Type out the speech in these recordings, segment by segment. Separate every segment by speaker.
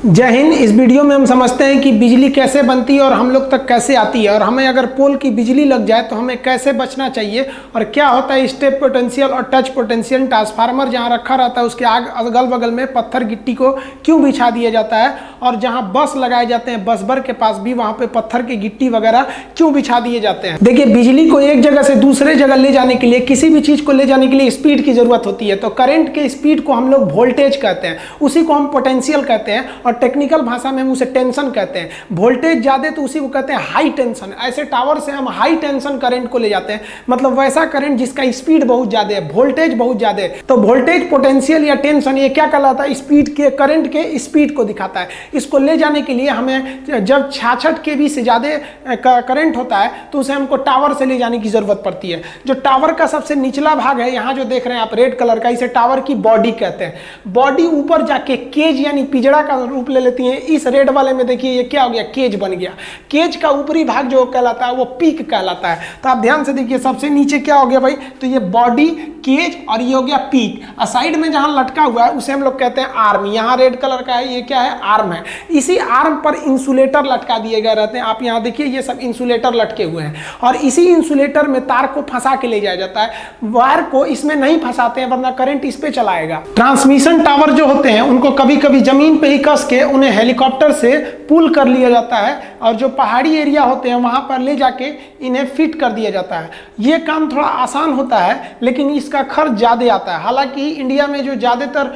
Speaker 1: जय हिंद। इस वीडियो में हम समझते हैं कि बिजली कैसे बनती है और हम लोग तक कैसे आती है, और हमें अगर पोल की बिजली लग जाए तो हमें कैसे बचना चाहिए, और क्या होता है स्टेप पोटेंशियल और टच पोटेंशियल। ट्रांसफार्मर जहां रखा रहता है उसके अगल बगल में पत्थर गिट्टी को क्यों बिछा दिया जाता है, और जहां बस लगाए जाते हैं बस भर के पास भी वहां पे पत्थर की गिट्टी वगैरह क्यों बिछा दिए जाते हैं। देखिए, बिजली को एक जगह से दूसरे जगह ले जाने के लिए, किसी भी चीज को ले जाने के लिए स्पीड की जरूरत होती है। तो करंट के स्पीड को हम लोग वोल्टेज कहते हैं, उसी को हम पोटेंशियल कहते हैं, और टेक्निकल भाषा में हम उसे टेंशन कहते हैं। वोल्टेज ज्यादा तो उसी को कहते हैं हाई टेंशन। ऐसे टावर से हम हाई टेंशन करंट को ले जाते हैं, मतलब वैसा करंट जिसका स्पीड बहुत ज्यादा है, वोल्टेज बहुत ज्यादा है। तो वोल्टेज, पोटेंशियल या टेंशन ये क्या कहलाता है? स्पीड के, करंट के स्पीड को दिखाता है। इसको ले जाने के लिए हमें जब 66 kV से ज्यादा करंट होता है तो उसे हमको टावर से ले जाने की जरूरत पड़ती है। जो टावर का सबसे निचला भाग है, यहाँ जो देख रहे हैं आप रेड कलर का, इसे टावर की बॉडी कहते हैं। बॉडी ऊपर जाके केज यानी पिंजड़ा का रूप ले लेती है। इस रेड वाले में देखिए ये क्या हो गया, केज बन गया। केज का ऊपरी भाग जो कहलाता है वो पीक कहलाता है। तो आप ध्यान से देखिए, सबसे नीचे क्या हो गया भाई, तो ये बॉडी, केज और ये हो गया पीक। और साइड में जहां लटका हुआ है उसे हम लोग कहते हैं आर्म। यहाँ रेड कलर का है, ये क्या है, आर्म है। इसी आर्म पर इंसुलेटर लटका दिए गए रहते हैं। आप यहाँ देखिए ये सब इंसुलेटर लटके हुए हैं, और इसी इंसुलेटर में तार को फंसा के ले जाया जाता है। वायर को इसमें नहीं फंसाते हैं वरना करंट इस पे चलाएगा। ट्रांसमिशन टावर जो होते हैं उनको कभी कभी जमीन पे ही कस के उन्हें हेलीकॉप्टर से पुल कर लिया जाता है, और जो पहाड़ी एरिया होते हैं वहां पर ले जाके इन्हें फिट कर दिया जाता है। ये काम थोड़ा आसान होता है लेकिन इसका खर्च ज्यादा आता है। हालांकि इंडिया में जो ज्यादातर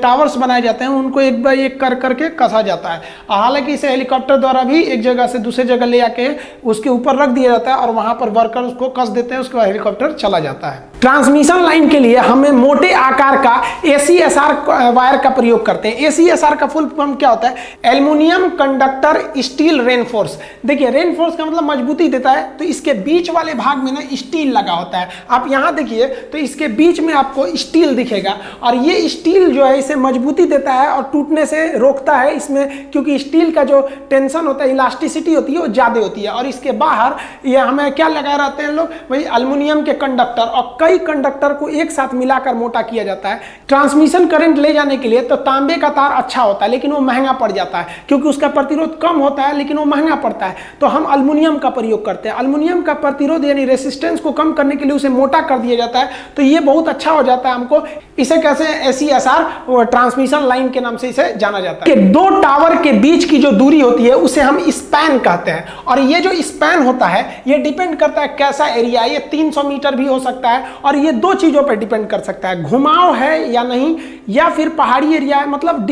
Speaker 1: टावर्स बनाए जाते हैं उनको एक बार एक कर करके कसा जाता है। हालांकि इसे हेलीकॉप्टर द्वारा भी एक जगह से दूसरे जगह ले जाके उसके ऊपर रख दिया जाता है, और वहां पर वर्कर उसको कस देते हैं, उसके बाद हेलीकॉप्टर चला जाता है। ट्रांसमिशन लाइन के लिए हमें मोटे आकार का ACSR वायर का प्रयोग करते हैं। ACSR का फुल फॉर्म क्या होता है? Aluminium conductor steel reinforce. देखिए, रेनफोर्स का मतलब मजबूती देता है, तो इसके बीच वाले भाग में ना स्टील लगा होता है। आप यहां देखिए तो इसके बीच में आपको स्टील दिखेगा, और ये स्टील जो है इसे मजबूती देता है और टूटने से रोकता है इसमें, क्योंकि स्टील का जो टेंशन होता है, इलास्टिसिटी होती है वो ज्यादा होती है। और इसके बाहर ये हमें क्या लगाए रहते हैं लोग, वही एल्युमिनियम के कंडक्टर, और कई कंडक्टर को एक साथ मिलाकर मोटा किया जाता है। ट्रांसमिशन करंट ले जाने के लिए तो तांबे का तार अच्छा होता है लेकिन वो महंगा पड़ जाता है, क्योंकि उसका प्रतिरोध कम होता है लेकिन वो महंगा पड़ता है। तो हम एल्युमिनियम का प्रयोग करते हैं। एल्युमिनियम का प्रतिरोध यानी रेसिस्टेंस को कम करने के लिए उसे मोटा कर दिया जाता है, तो ये बहुत अच्छा हो जाता है हमको। इसे कैसे, ACSR ट्रांसमिशन लाइन के नाम से इसे जाना जाता है। कि दो टावर के बीच की जो दूरी होती है उसे हम स्पैन कहते हैं, और ये जो स्पैन होता है ये डिपेंड करता है कैसा एरिया है। ये 300 मीटर भी हो सकता है, और ये दो चीजों पर डिपेंड कर सकता है, घुमाव है या नहीं, या फिर पहाड़ी एरिया है, मतलब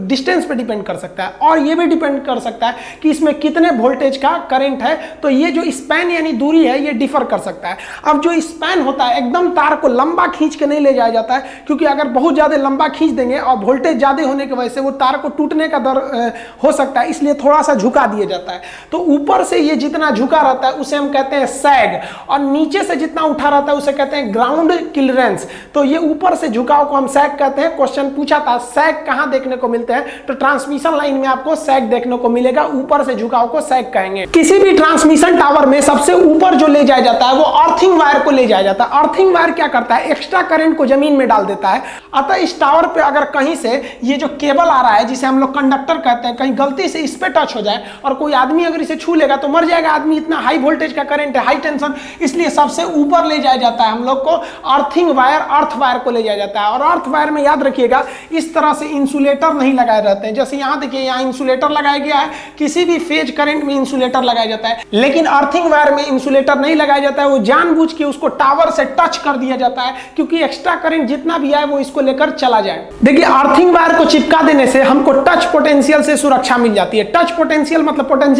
Speaker 1: डिस्टेंस पे डिपेंड कर सकता है। और ये भी डिपेंड कर सकता है कि इसमें कितने वोल्टेज का करंट है। तो ये जो स्पैन यानी दूरी है ये डिफर कर सकता है। अब जो स्पैन होता है, एकदम तार को लंबा खींच के नहीं ले जाया जाता है, क्योंकि अगर बहुत ज्यादा लंबा खींच देंगे और वोल्टेज ज्यादा होने की वजह से वो तार को टूटने का डर हो सकता है, इसलिए थोड़ा सा झुका दिया जाता है। तो ऊपर से ये जितना झुका रहता है उसे हम कहते हैं सैग, और नीचे से जितना उठा रहता है उसे कहते हैं ग्राउंड क्लियरेंस। तो ये ऊपर से झुकाव को हम सैग कहते हैं। क्वेश्चन पूछा था सैग कहां देखने को मिलते हैं, तो ट्रांसमिशन लाइन में आपको सैग देखने को मिलेगा। ऊपर से झुकाव को सैग कहेंगे। किसी भी ट्रांसमिशन टावर में सबसे ऊपर जो ले जाया जाता है वो अर्थिंग वायर को ले जाया जाता है। अर्थिंग वायर क्या करता है, एक्स्ट्रा करंट को जमीन में डाल देता है। अतः इस टावर पे अगर कहीं से ये जो केबल आ रहा है, जिसे हम लोग कंडक्टर कहते हैं, कहीं गलती से इस पे टच हो जाए और कोई आदमी अगर इसे छू लेगा तो मर जाएगा आदमी। इतना हाई वोल्टेज का करंट है, हाई टेंशन, इसलिए सबसे ऊपर ले जाया जाता है हम लोग को अर्थिंग वायर, अर्थ वायर को ले जाया जाता है। और अर्थ वायर में याद रखिएगा इस तरह से इंसुलेटर नहीं लगाए रहते हैं। जैसे यहाँ देखिए, यहाँ इंसुलेटर लगाया गया है, किसी भी फेज करंट में इंसुलेटर लगाया जाता है, लेकिन अर्थिंग वायर में इंसुलेटर नहीं लगाया जाता है। वो जानबूझ के उसको टावर से टच कर दिया जाता है, क्योंकि एक्स्ट्रा करंट जितना भी आए वो इसको लेकर चला जाए। देखिए, अर्थिंग वायर को चिपका देने से हमको टच पोटेंशियल से सुरक्षा मिल जाती है। टच पोटेंशियल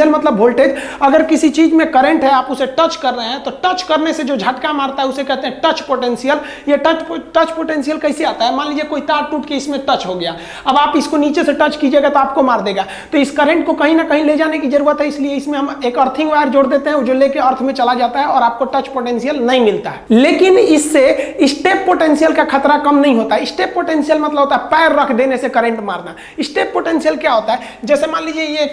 Speaker 1: मतलब वोल्टेज। अगर किसी चीज में करंट है, आप उसे टच कर रहे हैं, तो टच करने से जो झटका मारता है उसे कहते हैं टच पोटेंशियल। ये टच पोटेंशियल कैसे आता है, मान लीजिए कोई तार टूट के इसमें टच हो गया, अब आप इसको नीचे से टच कीजिएगा तो आपको मार देगा। तो इस करंट को कहीं ना कहीं ले जाने की जरूरत है, इसलिए इसमें हम एक अर्थिंग वायर जोड़ देते हैं जो लेके अर्थ में चला जाता है, और आपको टच पोटेंशियल नहीं मिलता है। लेकिन इससे स्टेप पोटेंशियल का खतरा कम नहीं होता। स्टेप पोटेंशियल मतलब होता है पैर रख देने से करंट मारना। स्टेप पोटेंशियल क्या होता है, जैसे मान लीजिए ये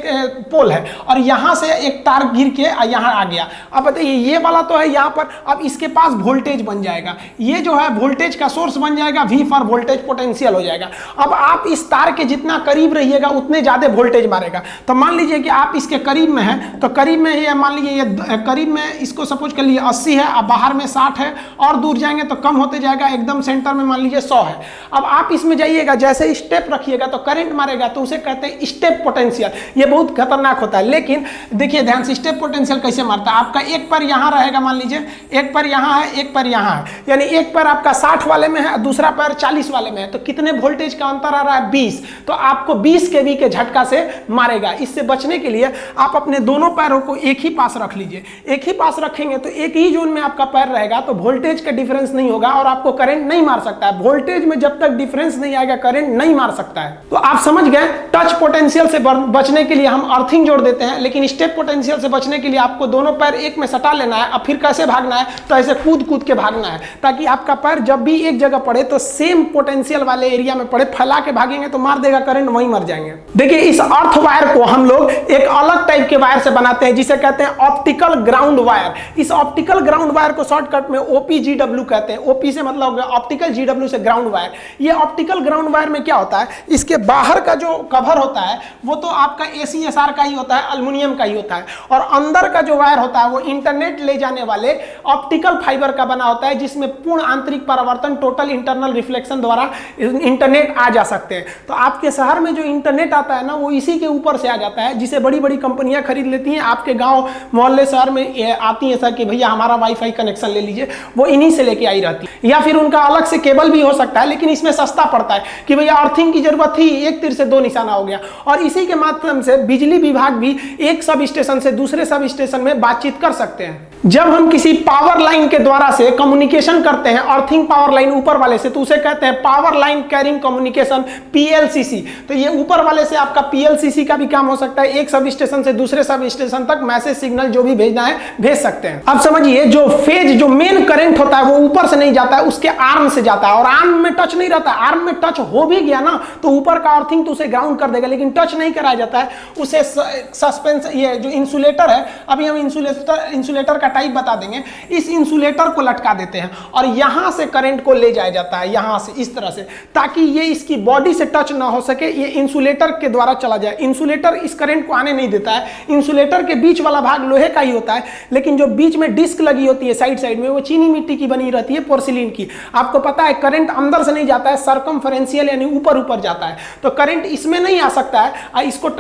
Speaker 1: पोल है और यहां से एक तार गिर के यहां आ गया। अब बताइए, ये वाला तो है यहां पर, अब इसके पास वोल्टेज बन जाएगा। ये जो है वोल्टेज का सोर्स बन जाएगा, V फॉर वोल्टेज पोटेंशियल हो जाएगा। अब आप इस तार के जितना करीब रहिएगा उतने ज्यादा वोल्टेज मारेगा। तो मान लीजिए कि आप इसके करीब में हैं, तो करीब में ये मान लीजिए ये करीब में इसको सपोज कर लिए 80 है, अब बाहर में 60 है, और दूर जाएंगे तो कम होते जाएगा, एकदम सेंटर में मान लीजिए 100 है। अब आप इसमें जाइएगा, जैसे स्टेप रखिएगा तो करंट मारेगा, तो उसे कहते हैं स्टेप पोटेंशियल। ये बहुत खतरनाक होता है। लेकिन देखिए ध्यान से, स्टेप पोटेंशियल कैसे मारता है। आपका एक पैर यहाँ रहेगा, मान लीजिए एक पैर यहाँ है, एक पैर यहाँ है, यानी एक पैर आपका 60 वाले में है, दूसरा पैर 40 वाले में है, तो कितने वोल्टेज का अंतर आ रहा है? 20। तो आपको 20 केवी के झटका से मारेगा। इससे बचने के लिए आप अपने दोनों पैरों को एक ही पास रख लीजिए। एक ही पास रखेंगे तो एक ही जोन में आपका पैर रहेगा, तो वोल्टेज का डिफरेंस नहीं होगा और आपको करंट नहीं मार सकता है। वोल्टेज में जब तक डिफरेंस नहीं आएगा करंट नहीं मार सकता है। तो आप समझ गए, टच पोटेंशियल से बचने के लिए हम अर्थिंग जोड़ देते हैं, लेकिन स्टेप पोटेंशियल से बचने के लिए आपको दोनों पैर एक में सटा लेना है। अब फिर कैसे भागना है? तो ऐसे कूद कूद के भागना है, ताकि आपका पैर जब भी एक जगह पड़े तो सेम पोटेंशियल वाले एरिया में पड़े। फैला के भागेंगे तो मार देगा करंट, वहीं मर जाएंगे। देखिए इस अर्थ वायर को हम लोग एक अलग टाइप के वायर से बनाते हैं, जिसे कहते हैं ऑप्टिकल ग्राउंड वायर। इस ऑप्टिकल ग्राउंड वायर को शॉर्टकट में OPGW कहते हैं। OP से मतलब हो गया ऑप्टिकल, GW से ग्राउंड वायर। ये ऑप्टिकल ग्राउंड वायर में क्या होता है, इसके बाहर का जो कवर होता है वो तो आपका ACSR का ही होता है, एल्युमिनियम का ही होता है, और अंदर का जो वायर होता है वो इंटरनेट ले जाने वाले ऑप्टिकल फाइबर का बना होता है, जिसमें पूर्ण आंतरिक परावर्तन, टोटल इंटरनल रिफ्लेक्शन द्वारा इंटरनेट आ जा सकते हैं। तो आपके शहर में जो इंटरनेट आता है ना, वो इसी के ऊपर से आ जाता है, जिसे बड़ी बड़ी कंपनियां खरीद लेती हैं। आपके गांव मोहल्ले शहर में आती है सर कि भैया हमारा वाईफाई कनेक्शन ले लीजिए, वो इन्हीं से लेके आई रहती है। या फिर उनका अलग से केबल भी हो सकता है, लेकिन इसमें सस्ता पड़ता है कि भैया अर्थिंग की जरूरत थी, एक तीर से दो निशाना हो गया। और इसी के माध्यम से बिजली विभाग भी एक सब स्टेशन से दूसरे सब स्टेशन में बातचीत कर सकते हैं। जब हम किसी पावर लाइन के द्वारा से कम्युनिकेशन करते हैं, अर्थिंग पावर लाइन ऊपर वाले से, तो उसे कहते हैं power line carrying communication, PLCC। तो ये ऊपर वाले से आपका PLCC का भी काम हो सकता है, एक सब स्टेशन से दूसरे सब स्टेशन तक मैसेज सिग्नल जो भी भेजना है भेज सकते हैं। अब समझिए, जो फेज, जो मेन करंट होता है वो ऊपर से नहीं जाता है, उसके आर्म से जाता है, और आर्म में टच नहीं रहता। आर्म में टच हो भी गया ना तो ऊपर का अर्थिंग तो उसे ग्राउंड कर देगा, लेकिन टच नहीं कराया जाता है उसे। सस्पेंस, ये जो इंसुलेटर है, अभी हम इंसुलेटर का टाइप बता देंगे। इस इंसुलेटर को लटका देते हैं और यहां से करंट को ले जाया जाता है, यहां से इस तरह से, ताकि ये इसकी बॉडी से टच ना हो सके, ये इंसुलेटर के द्वारा चला जाए। इंसुलेटर इस करंट को आने नहीं देता है। इंसुलेटर के बीच वाला भाग लोहे का ही होता है, लेकिन जो बीच में डिस्क लगी होती है साइड साइड में, वो चीनी मिट्टी की बनी रहती है, पोर्सिलिन की। आपको पता है करंट अंदर से नहीं जाता है, सर्कमफेरेंशियल यानी ऊपर ऊपर जाता है। तो करंट इसमें नहीं आ सकता है, इसको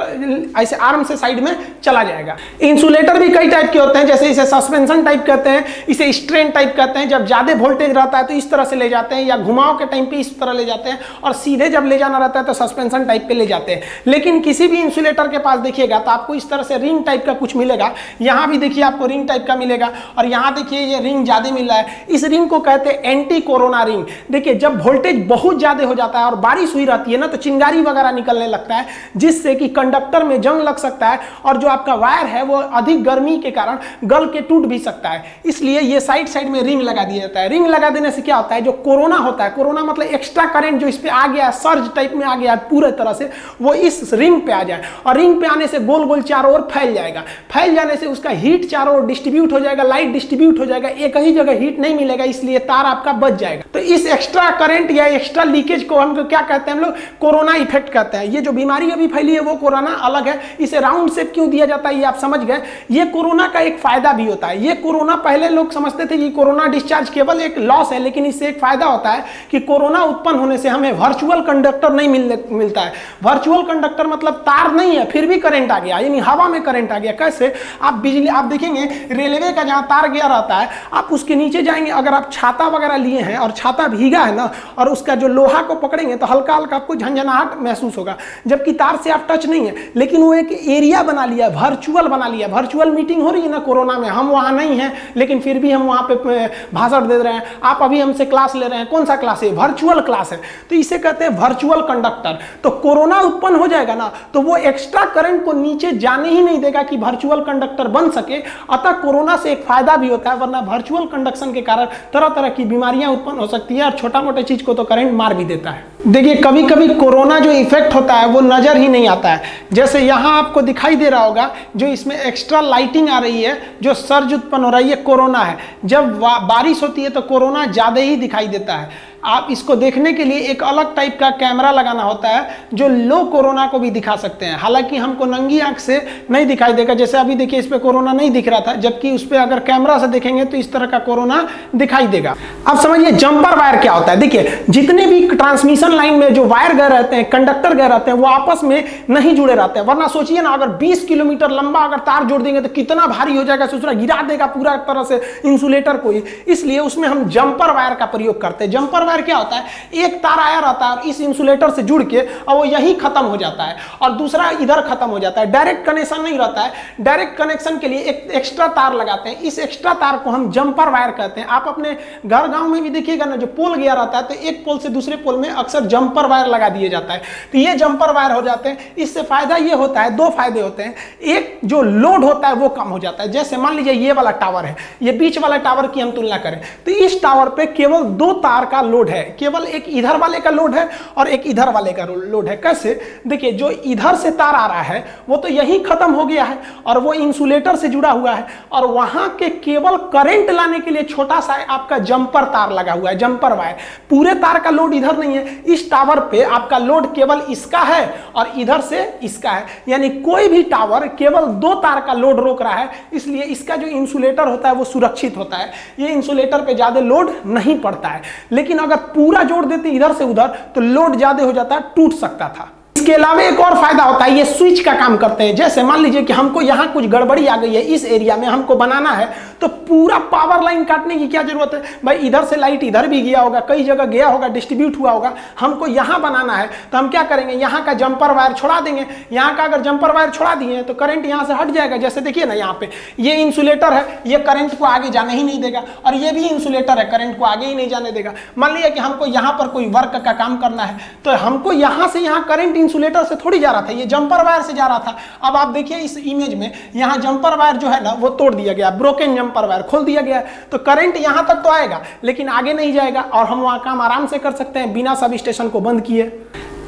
Speaker 1: ऐसे आर्म से साइड में चला जाएगा। इंसुलेटर भी कई टाइप के होते हैं, जैसे इसे सस्पेंशन टाइप कहते हैं, इसे स्ट्रेन टाइप कहते हैं। जब ज्यादा वोल्टेज रहता है तो इस तरह से ले जाते हैं, या घुमाव के टाइम पे इस तरह ले जाते हैं, और सीधे जब ले जाना रहता है तो सस्पेंशन टाइप पे ले जाते हैं। लेकिन किसी भी इंसुलेटर के पास देखिएगा तो आपको इस तरह से रिंग टाइप का कुछ मिलेगा। यहां भी देखिए आपको रिंग टाइप का मिलेगा, और यहां देखिए ये रिंग ज्यादा मिल रहा है। इस रिंग को कहते हैं एंटी कोरोना रिंग। देखिए जब वोल्टेज बहुत ज्यादा हो जाता है और बारिश हुई रहती है ना, तो चिंगारी वगैरह निकलने लगता है, जिससे कि कंडक्टर में जंग लग सकता है, और जो आपका वायर है वो अधिक गर्मी के कारण गल के टूट भी सकता है। इसलिए ये साइड साइड में रिंग लगा दिया जाता है। रिंग लगा देने से क्या होता है, जो कोरोना होता है, कोरोना मतलब एक्स्ट्रा करंट जो इस पे आ गया, सर्ज टाइप में आ गया पूरे तरह से, वो इस रिंग पे आ जाए, और रिंग पे आने से गोल गोल चारों ओर फैल जाएगा। फैल जाने से उसका हीट चारों ओर डिस्ट्रीब्यूट हो जाएगा, लाइट डिस्ट्रीब्यूट हो जाएगा, एक ही जगह हीट नहीं मिलेगा, इसलिए तार आपका बच जाएगा। तो इस एक्स्ट्रा करंट या एक्स्ट्रा लीकेज को हम क्या कहते हैं, हम लोग कोरोना इफेक्ट कहते हैं। ये जो बीमारी अभी फैली है वो कोरोना अलग है। इसे राउंड शेप क्यों दिया जाता है ये आप समझ गए। ये कोरोना का एक फायदा भी होता है। ये कोरोना, पहले लोग समझते थे कि कोरोना डिस्चार्ज केवल एक लॉस है, लेकिन इससे एक फायदा होता है कि कोरोना उत्पन्न होने से हमें वर्चुअल कंडक्टर नहीं मिलता है। वर्चुअल कंडक्टर मतलब तार नहीं है, फिर भी करंट आ गया, यानी हवा में करंट आ गया। कैसे? आप बिजली, आप देखेंगे रेलवे का जहां तार गया रहता है, आप उसके नीचे जाएंगे, अगर आप छाता वगैरह लिए हैं और छाता भीगा है ना, और उसका जो लोहा को पकड़ेंगे तो हल्का हल्का आपको झंझनाहट महसूस होगा, जबकि तार से आप टच नहीं है। लेकिन वो एक एरिया बना लिया, वर्चुअल बना लिया। वर्चुअल मीटिंग हो रही है ना कोरोना में, हम वहां नहीं हैं, लेकिन फिर भी हम वहां पे भाषण दे रहे हैं। आप अभी हमसे क्लास ले रहे हैं, कौन सा क्लास है? वर्चुअल क्लास है। तो इसे कहते हैं वर्चुअल कंडक्टर। तो कोरोना उत्पन्न हो जाएगा ना, तो वो एक्स्ट्रा करंट को नीचे जाने ही नहीं देगा कि वर्चुअल कंडक्टर बन सके। अतः कोरोना से एक फायदा भी होता है, वरना वर्चुअल कंडक्शन के कारण तरह तरह की बीमारियां उत्पन्न हो सकती है, और छोटा मोटा चीज को तो करंट मार भी देता है। देखिए कभी कभी कोरोना जो इफेक्ट होता है वो नजर ही नहीं आता है। जैसे यहां आपको दिखाई दे रहा होगा, जो इसमें एक्स्ट्रा लाइटिंग आ रही है, जो सर्ज उत्पन्न हो रहा है, ये कोरोना है। जब बारिश होती है तो कोरोना ज्यादा ही दिखाई देता है। आप इसको देखने के लिए एक अलग टाइप का कैमरा लगाना होता है जो लो कोरोना को भी दिखा सकते हैं। हालांकि हमको नंगी आंख से नहीं दिखाई देगा, जैसे अभी देखिए इस पे कोरोना नहीं दिख रहा था, जबकि उस पे अगर कैमरा से देखेंगे तो इस तरह का कोरोना दिखाई देगा। अब समझिए जंपर वायर क्या होता है। देखिए जितने भी ट्रांसमिशन लाइन में जो वायर गए रहते हैं, कंडक्टर गए रहते हैं, वो आपस में नहीं जुड़े रहते हैं। वरना सोचिए ना, अगर 20 किलोमीटर लंबा अगर तार जोड़ देंगे तो कितना भारी हो जाएगा, दूसरा गिरा देगा पूरा तरह से इंसुलेटर को ही। इसलिए उसमें हम जंपर वायर का प्रयोग करते हैं। जंपर वायर क्या होता है, एक तार आया रहता है और इस इंसुलेटर से जुड़ के और वो यही खत्म हो जाता है और दूसरा इधर खत्म हो जाता है। डायरेक्ट कनेक्शन नहीं रहता है। डायरेक्ट कनेक्शन के लिए एक एक्स्ट्रा तार लगाते हैं। इस एक्स्ट्रा तार को हम जंपर वायर कहते हैं। आप अपने घर गांव में भी देखिएगा ना, जो पोल गया रहता है तो एक पोल से दूसरे पोल में अक्सर जंपर वायर लगा दिया जाता है। तो ये जंपर वायर हो जाते हैं। इससे फायदा ये होता है, दो फायदे होते हैं। एक, जो लोड होता है वो कम हो जाता है। जैसे मान लीजिए ये वाला टावर है, ये बीच वाला टावर की हम तुलना करें तो इस टावर पे केवल 2 तार का लोड है। केवल एक इधर वाले का लोड है और एक इधर वाले का लोड है। कैसे? देखिए जो इधर से तार आ रहा है वो तो यही खत्म हो गया है और वो इंसुलेटर से जुड़ा हुआ है, और वहां के केवल करंट लाने के लिए छोटा सा आपका जंपर तार लगा हुआ है, जंपर वायर। पूरे तार का लोड इधर नहीं है। इस टावर पे आपका लोड केवल इसका है और इधर से इसका है। यानी कोई भी टावर केवल 2 तार का लोड रोक रहा है, इसलिए इसका जो इंसुलेटर होता है वो सुरक्षित होता है। ये इंसुलेटर पे ज्यादा लोड नहीं पड़ता है। लेकिन अगर पूरा जोड़ देते इधर से उधर तो लोड ज्यादा हो जाता है, टूट सकता था। इसके अलावा एक और फायदा होता है, ये स्विच का काम करते हैं। जैसे मान लीजिए कि हमको यहाँ कुछ गड़बड़ी आ गई है, इस एरिया में हमको बनाना है, तो पूरा पावर लाइन काटने की क्या जरूरत है भाई। इधर से लाइट इधर भी गया होगा, कई जगह गया होगा, डिस्ट्रीब्यूट हुआ होगा, हमको यहाँ बनाना है तो हम क्या करेंगे, यहाँ का जंपर वायर छोड़ा देंगे। यहाँ का अगर जंपर वायर छोड़ा दिए तो करंट यहाँ से हट जाएगा। जैसे देखिए ना, यहाँ पे ये इंसुलेटर है, ये करंट को आगे जाने ही नहीं देगा, और ये भी इंसुलेटर है, करंट को आगे ही नहीं जाने देगा। मान लीजिए कि हमको यहाँ पर कोई वर्क का काम करना है तो हमको यहाँ से यहाँ करंट इंसुलेटर से थोड़ी जा रहा था, ये जंपर वायर से जा रहा था। अब आप देखिए इस इमेज में यहाँ जंपर वायर जो है ना वो तोड़ दिया गया, ब्रोकन जंपर वायर खोल दिया गया, तो करंट यहाँ तक तो आएगा लेकिन आगे नहीं जाएगा और हम वहाँ काम आराम से कर सकते हैं बिना सब स्टेशन को बंद किए।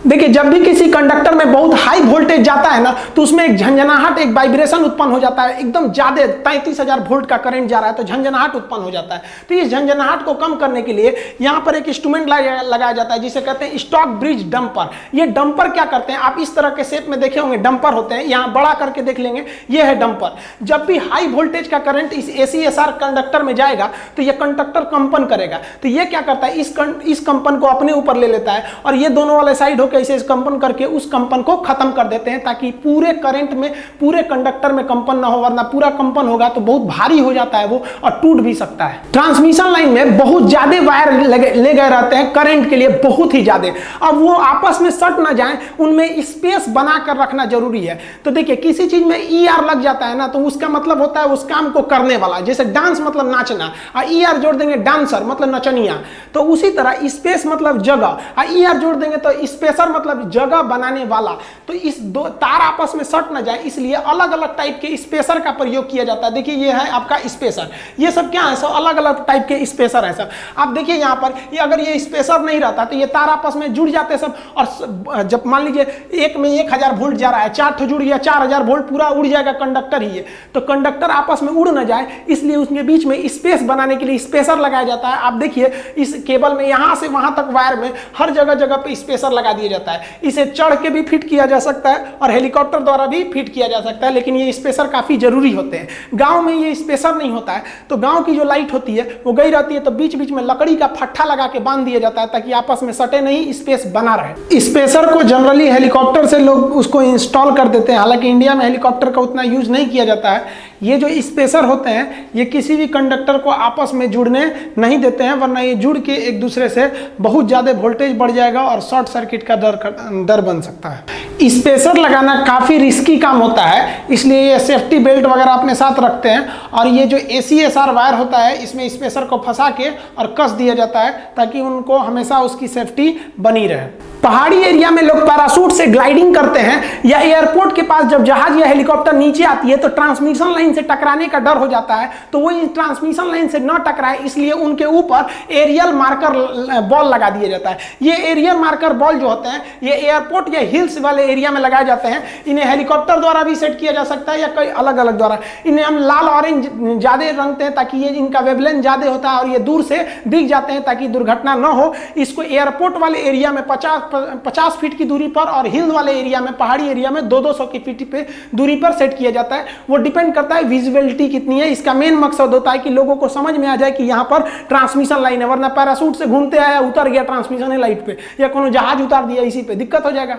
Speaker 1: देखिए जब भी किसी कंडक्टर में बहुत हाई वोल्टेज जाता है ना तो उसमें एक झंझनाहट, एक वाइब्रेशन उत्पन्न हो जाता है। एकदम ज्यादा 33,000 वोल्ट का करंट जा रहा है तो झंझनाहट उत्पन्न हो जाता है। तो इस झंझनाहट को कम करने के लिए यहाँ पर एक इंस्ट्रूमेंट लगाया जाता है जिसे कहते हैं स्टॉक ब्रिज डंपर। ये डंपर क्या करते हैं, आप इस तरह के शेप में देखे होंगे डंपर होते हैं, यहाँ बड़ा करके देख लेंगे, ये है डंपर। जब भी हाई वोल्टेज का करंट इस ACSR कंडक्टर में जाएगा तो ये कंडक्टर कंपन करेगा। तो ये क्या करता है, इस कंपन को अपने ऊपर ले लेता है और ये दोनों वाले साइड कैसे इस कंपन करके उस कंपन को खत्म कर देते हैं, ताकि पूरे करंट में, पूरे कंडक्टर में कंपन ना हो, वरना पूरा कंपन होगा तो बहुत भारी हो जाता है वो और टूट भी सकता है। ट्रांसमिशन लाइन में बहुत ज्यादा वायर ले गए रहते हैं करंट के लिए, बहुत ही ज्यादा। अब वो आपस में सट ना जाए, उनमें स्पेस बनाकर रखना जरूरी है। तो देखिए किसी चीज में ER लग जाता है ना तो उसका मतलब होता है उस काम को करने वाला। जैसे डांस मतलब नाचना, और ER जोड़ देंगे डांसर मतलब नचनिया, तो उसी तरह स्पेस मतलब जगह, और ER जोड़ देंगे तो स्पेसर मतलब जगह बनाने वाला। तो इस दो तार आपस में सट ना जाए, इसलिए अलग अलग टाइप के स्पेसर का प्रयोग किया जाता है। देखिए ये है आपका स्पेसर, ये सब क्या है, सब अलग अलग टाइप के स्पेसर है सब। आप देखिए यहाँ पर ये अगर ये स्पेसर नहीं रहता तो ये तार आपस में जुड़ जाते सब, और जब मान लीजिए एक में 1000 वोल्ट जा रहा है, 4 ठो जुड़ गया 4000 वोल्ट, पूरा उड़ जाएगा कंडक्टर ही है। तो कंडक्टर आपस में उड़ ना जाए इसलिए उसके बीच में स्पेस बनाने के लिए स्पेसर लगाया जाता है। आप देखिए इस केबल में यहाँ से वहां तक वायर में हर जगह जगह पे स्पेसर लगा दिया जाता है। इसे चढ़ के भी फिट किया जा सकता है और हेलीकॉप्टर द्वारा भी फिट किया जा सकता है, लेकिन ये स्पेसर काफी जरूरी होते हैं। गांव में ये स्पेसर नहीं होता है तो गांव की जो लाइट होती है वो गई रहती है, तो बीच बीच में लकड़ी का फट्टा लगा के बांध दिया जाता है ताकि आपस में सटे नहीं, स्पेस बना रहे। स्पेसर को जनरली हेलीकॉप्टर से लोग उसको इंस्टॉल कर देते हैं, हालांकि इंडिया में हेलीकॉप्टर का उतना यूज नहीं किया जाता है। ये जो स्पेसर होते हैं ये किसी भी कंडक्टर को आपस में जुड़ने नहीं देते हैं, वरना ये जुड़ के एक दूसरे से बहुत ज्यादा वोल्टेज बढ़ जाएगा और शॉर्ट सर्किट का डर बन सकता है। स्पेसर लगाना काफी रिस्की काम होता है, इसलिए ये सेफ्टी बेल्ट वगैरह अपने साथ रखते हैं। और ये जो ACSR वायर होता है इसमें स्पेसर को फंसा के और कस दिया जाता है ताकि उनको हमेशा उसकी सेफ्टी बनी रहे। पहाड़ी एरिया में लोग पैराशूट से ग्लाइडिंग करते हैं या एयरपोर्ट के पास जब जहाज या हेलीकॉप्टर नीचे आती है तो ट्रांसमिशन लाइन से टकराने का डर हो जाता है, तो वो इस ट्रांसमिशन लाइन से न टकराए इसलिए उनके ऊपर एरियल मार्कर बॉल लगा दिया जाता है। ये एरियल मार्कर बॉल जो होते हैं ये एयरपोर्ट या हिल्स वाले एरिया में लगाए जाते हैं। इन्हें हेलीकॉप्टर द्वारा भी सेट किया जा सकता है या कई अलग अलग द्वारा। इन्हें हम लाल ऑरेंज ज्यादा रंगते हैं ताकि ये इनका वेवलेंथ ज्यादा होता है और ये दूर से दिख जाते हैं ताकि दुर्घटना न हो। इसको एयरपोर्ट वाले एरिया में 50 फीट की दूरी पर और हिल वाले एरिया में, पहाड़ी एरिया में 200 की फीट पे दूरी पर सेट किया जाता है। वो डिपेंड करता है विजिबिलिटी कितनी है। इसका मेन मकसद होता है कि लोगों को समझ में आ जाए कि यहाँ पर ट्रांसमिशन लाइन है, वरना पैराशूट से घूमते आया उतर गया ट्रांसमिशन लाइन पे या कोनो जहाज उतार दिया इसी पे, दिक्कत हो जाएगा।